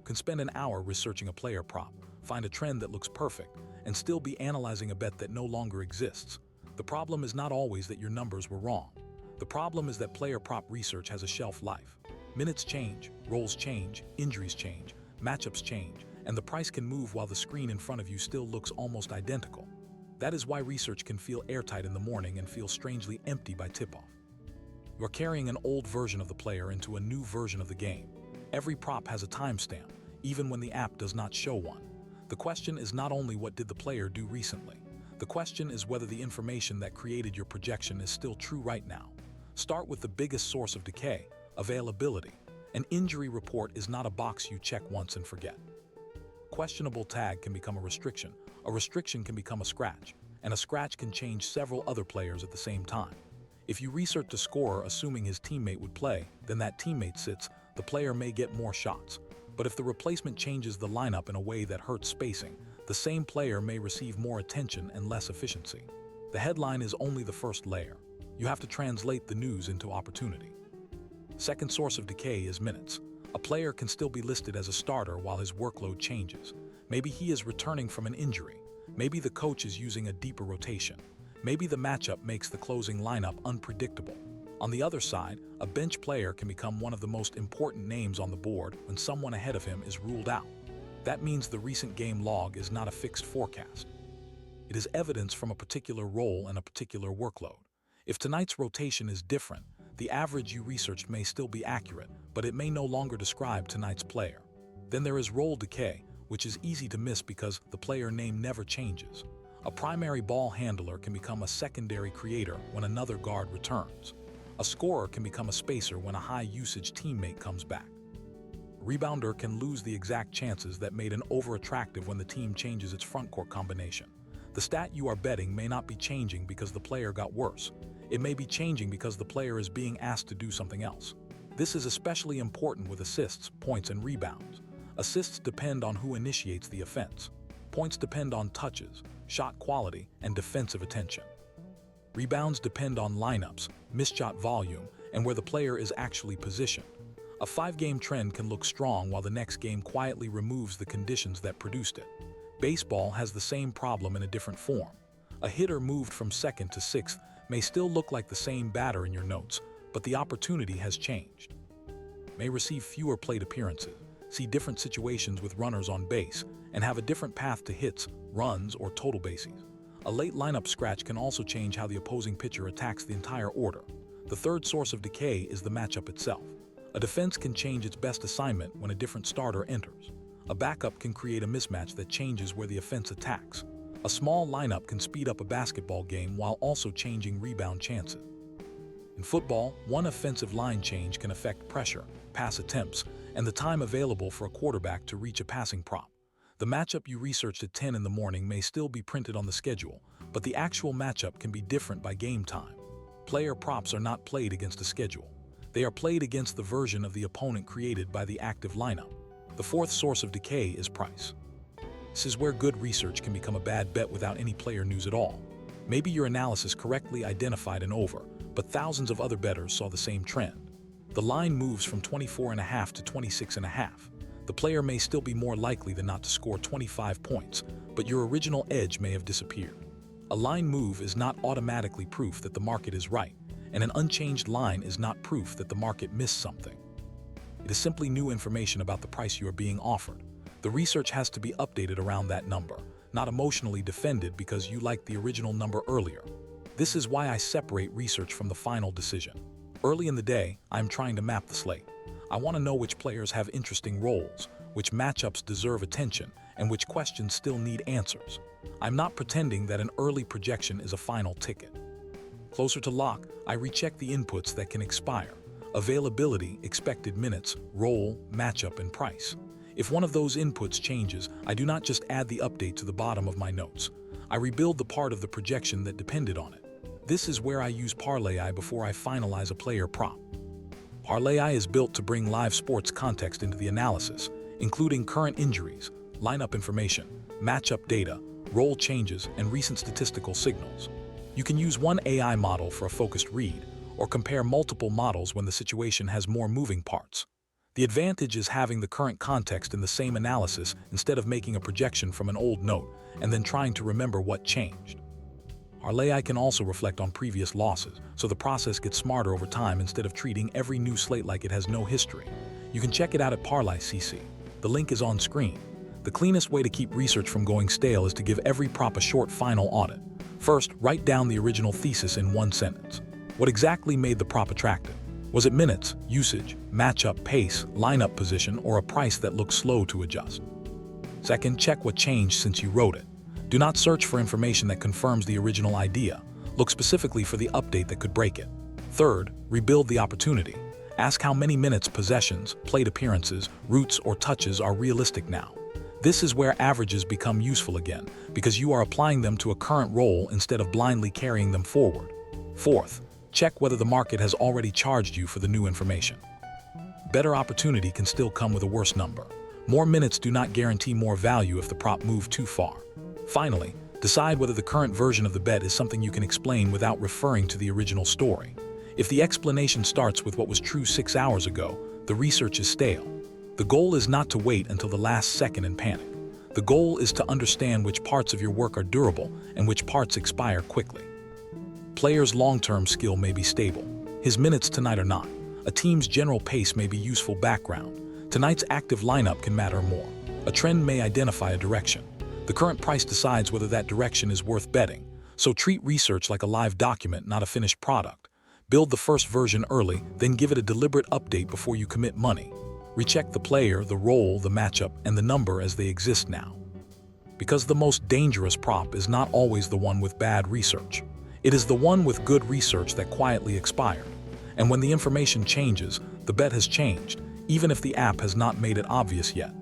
can spend an hour researching a player prop, find a trend that looks perfect, and still be analyzing a bet that no longer exists. The problem is not always that your numbers were wrong. The problem is that player prop research has a shelf life. Minutes change, roles change, injuries change, matchups change, and the price can move while the screen in front of you still looks almost identical. That is why research can feel airtight in the morning and feel strangely empty by tip-off. You're carrying an old version of the player into a new version of the game. Every prop has a timestamp, even when the app does not show one. The question is not only what did the player do recently. The question is whether the information that created your projection is still true right now. Start with the biggest source of decay, availability. An injury report is not a box you check once and forget. Questionable tag can become a restriction can become a scratch, and a scratch can change several other players at the same time. If you research the scorer assuming his teammate would play, then that teammate sits, the player may get more shots. But if the replacement changes the lineup in a way that hurts spacing, the same player may receive more attention and less efficiency. The headline is only the first layer. You have to translate the news into opportunity. Second source of decay is minutes. A player can still be listed as a starter while his workload changes. Maybe he is returning from an injury. Maybe the coach is using a deeper rotation. Maybe the matchup makes the closing lineup unpredictable. On the other side, a bench player can become one of the most important names on the board when someone ahead of him is ruled out. That means the recent game log is not a fixed forecast. It is evidence from a particular role and a particular workload. If tonight's rotation is different, the average you researched may still be accurate, but it may no longer describe tonight's player. Then there is role decay, which is easy to miss because the player name never changes. A primary ball handler can become a secondary creator when another guard returns. A scorer can become a spacer when a high-usage teammate comes back. A rebounder can lose the exact chances that made an over-attractive when the team changes its frontcourt combination. The stat you are betting may not be changing because the player got worse. It may be changing because the player is being asked to do something else. This is especially important with assists, points, and rebounds. Assists depend on who initiates the offense. Points depend on touches, shot quality, and defensive attention. Rebounds depend on lineups, missed shot volume, and where the player is actually positioned. A 5-game trend can look strong while the next game quietly removes the conditions that produced it. Baseball has the same problem in a different form. A hitter moved from second to sixth may still look like the same batter in your notes, but the opportunity has changed. May receive fewer plate appearances, see different situations with runners on base, and have a different path to hits, runs, or total bases. A late lineup scratch can also change how the opposing pitcher attacks the entire order. The third source of decay is the matchup itself. A defense can change its best assignment when a different starter enters. A backup can create a mismatch that changes where the offense attacks. A small lineup can speed up a basketball game while also changing rebound chances. In football, one offensive line change can affect pressure, pass attempts, and the time available for a quarterback to reach a passing prop. The matchup you researched at 10 in the morning may still be printed on the schedule, but the actual matchup can be different by game time. Player props are not played against a schedule. They are played against the version of the opponent created by the active lineup. The fourth source of decay is price. This is where good research can become a bad bet without any player news at all. Maybe your analysis correctly identified an over, but thousands of other bettors saw the same trend. The line moves from 24.5 to 26.5. The player may still be more likely than not to score 25 points, but your original edge may have disappeared. A line move is not automatically proof that the market is right, and an unchanged line is not proof that the market missed something. It is simply new information about the price you are being offered. The research has to be updated around that number, not emotionally defended because you liked the original number earlier. This is why I separate research from the final decision. Early in the day, I am trying to map the slate. I want to know which players have interesting roles, which matchups deserve attention, and which questions still need answers. I'm not pretending that an early projection is a final ticket. Closer to lock, I recheck the inputs that can expire: availability, expected minutes, role, matchup, and price. If one of those inputs changes, I do not just add the update to the bottom of my notes. I rebuild the part of the projection that depended on it. This is where I use ParlAI before I finalize a player prop. ParlAI is built to bring live sports context into the analysis, including current injuries, lineup information, matchup data, role changes, and recent statistical signals. You can use one AI model for a focused read, or compare multiple models when the situation has more moving parts. The advantage is having the current context in the same analysis instead of making a projection from an old note and then trying to remember what changed. ParlAI can also reflect on previous losses, so the process gets smarter over time instead of treating every new slate like it has no history. You can check it out at ParlAI CC. The link is on screen. The cleanest way to keep research from going stale is to give every prop a short final audit. First, write down the original thesis in one sentence. What exactly made the prop attractive? Was it minutes, usage, matchup, pace, lineup position, or a price that looked slow to adjust? Second, check what changed since you wrote it. Do not search for information that confirms the original idea. Look specifically for the update that could break it. Third, rebuild the opportunity. Ask how many minutes, possessions, plate appearances, routes, or touches are realistic now. This is where averages become useful again, because you are applying them to a current role instead of blindly carrying them forward. Fourth, check whether the market has already charged you for the new information. Better opportunity can still come with a worse number. More minutes do not guarantee more value if the prop moved too far. Finally, decide whether the current version of the bet is something you can explain without referring to the original story. If the explanation starts with what was true 6 hours ago, the research is stale. The goal is not to wait until the last second and panic. The goal is to understand which parts of your work are durable and which parts expire quickly. Player's long-term skill may be stable. His minutes tonight are not. A team's general pace may be useful background. Tonight's active lineup can matter more. A trend may identify a direction. The current price decides whether that direction is worth betting. So treat research like a live document, not a finished product. Build the first version early, then give it a deliberate update before you commit money. Recheck the player, the role, the matchup, and the number as they exist now. Because the most dangerous prop is not always the one with bad research. It is the one with good research that quietly expired. And when the information changes, the bet has changed, even if the app has not made it obvious yet.